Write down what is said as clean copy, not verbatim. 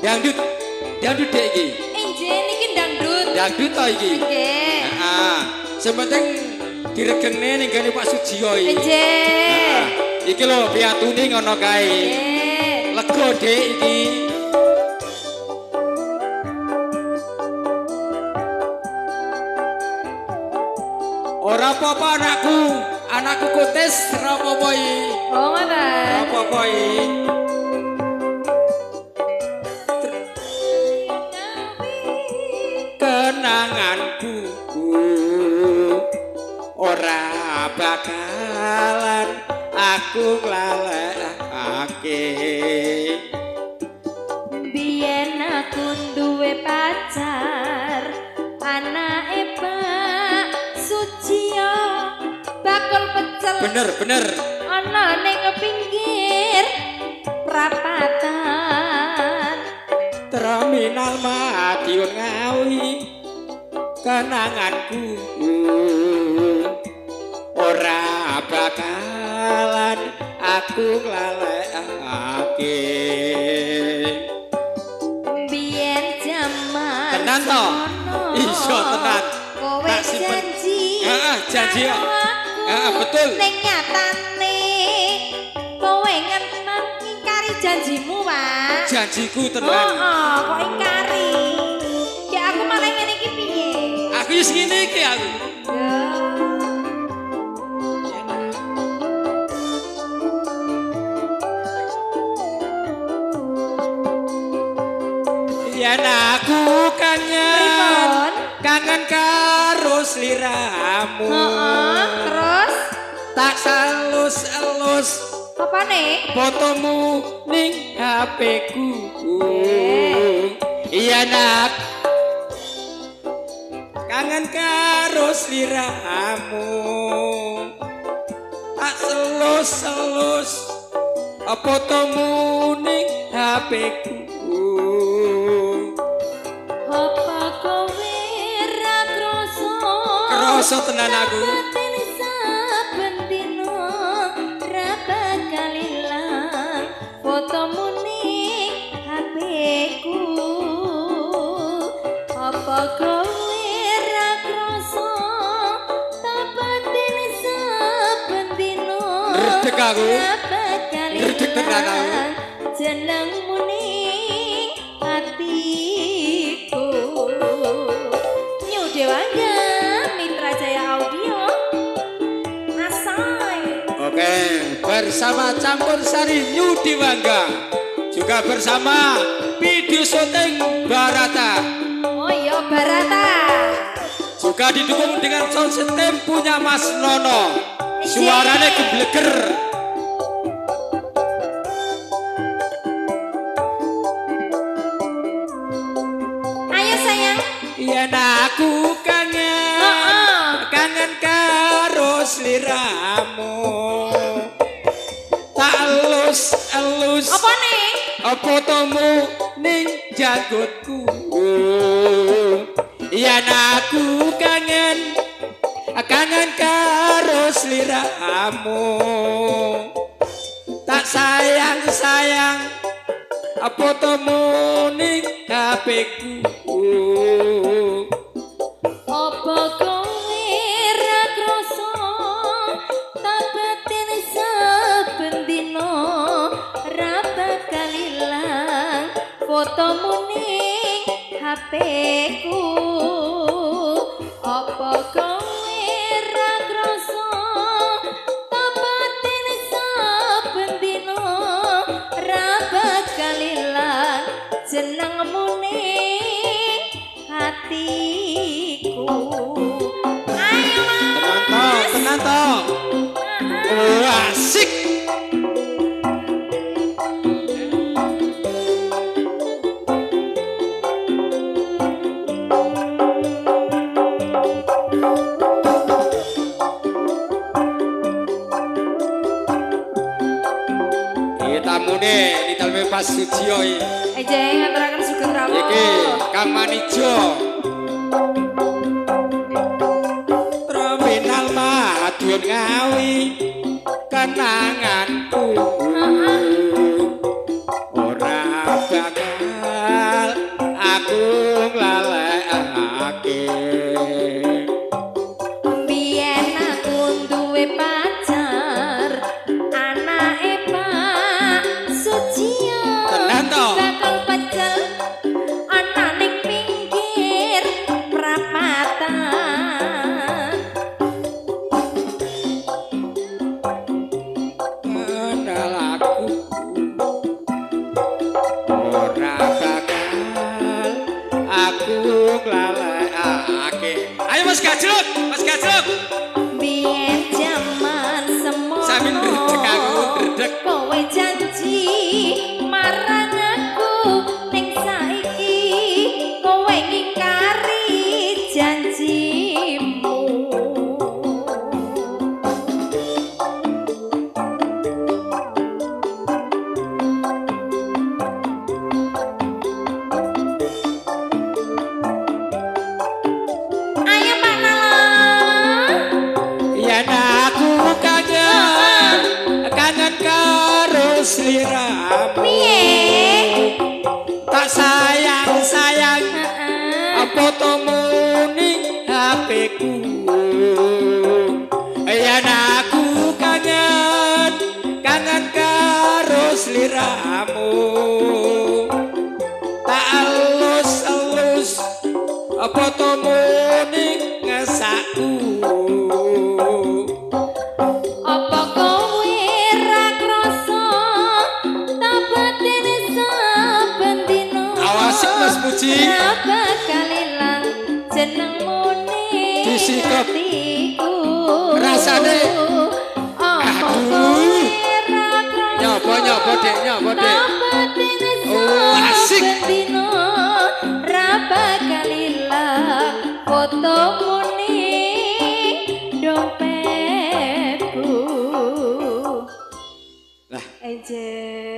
Dangdut. Dangdut dek iki. Injen niki dangdut. Dangdut to iki. Nggih. Heeh. Sementing diregengne ning gane Pak Sujiyo iki. Injen. Iki lho piatune ngono kae. Nggih. Lega dek iki. Ora apa-apa anakku. Anakku kotes ora apa-apa iki. Oh ngoten. Ora apa-apa iki. Kenanganku ora bakalan aku nglalekake. Biyen aku duwe pacar, anake Pak Sujiyo, bakul pecel. Bener. Ana ning pinggir prapatan. Terminal Madiun Ngawi. Kenanganku ora bakalan aku nglalekake. Biyen jaman Tenan to? Iso tenan. Kowe Tak simpen. janji. Heeh, janji kok. Heeh, betul. Ning nyatane kowe ngenan ingkari janjimu, Pak. Janjiku Oh, tenan. kok ingkari. Ya aku malah ngene iki piye? Aku wis ngene iki aku. Yen aku Pripun? kangen karo sliramu. Heeh, terus Tak selus-elus apa nih? fotomu ning HP-ku. Iya nak kangen karo sliramu. Tak selus-elus fotomu ning HP-ku. Apa kowe ra krasa? Krasa tenan aku. Batin saben dina ra bakal ilang fotomu ning HP-ku. Apa kowe ra krasa? Batin saben dina Ngredeg aku. ra bakal Ngredeg tenan aku. ilang jenengmu ning hatiku. New Dewangga Mitra Jaya Audio Asai. Oke, bersama Campur Sari New Dewangga, juga bersama video syuting Barata, Oh iya Barata. juga didukung dengan sound system punya Mas Nono, suaranya gebleger. Ayo sayang. Yen aku kangen karo sliramu. Tak elus Apa nih? fotomu ning janggutku. Yen aku kangen karo sliramu. Tak sayang fotomu ning HP-ku. Apa kowe ra krasa? Batin saben dina ra bakal ilang fotomu ning HP-ku. Apa kowe ra krasa? Batin saben dina ra bakal ilang jenengmu ning hatiku. Ayo Mas. Tenan to. Oh, asik. Tamune di dalam Pak Sujiyo iki. Ejeng ngaturaken sugeng rawuh. Iki Kang Manijo. Terminal Madiun Ngawi. Kenanganku ora bakal Ayo Mas Gajruk, Mas Gajruk. Biyen jaman semono Sambil ngredeg aku, ngredeg. kowe janji marang aku ning saiki kowe ngingkari janjimu. Ayo Pak Nala. Yen aku kangen, kangen karo sliramu. Piye? Tak sayang-sayang Heeh. fotomu ning HP-ku. Yen aku kangen, kangen karo sliramu. Tak elus-elus fotomu ning ngesakku. Apa kowe ra krasa ta batin saben dina Awas, Mas Puji. ra bakal ilang jenengmu ning Disikep. atiku. Rasane. Apa Aduh. kowe ra krasa Nyoba, Dek, nyoba, Dek. ta batin Oh, asik. saben dina ra bakal ilang fotomu ning dompetku. Lah. Eje.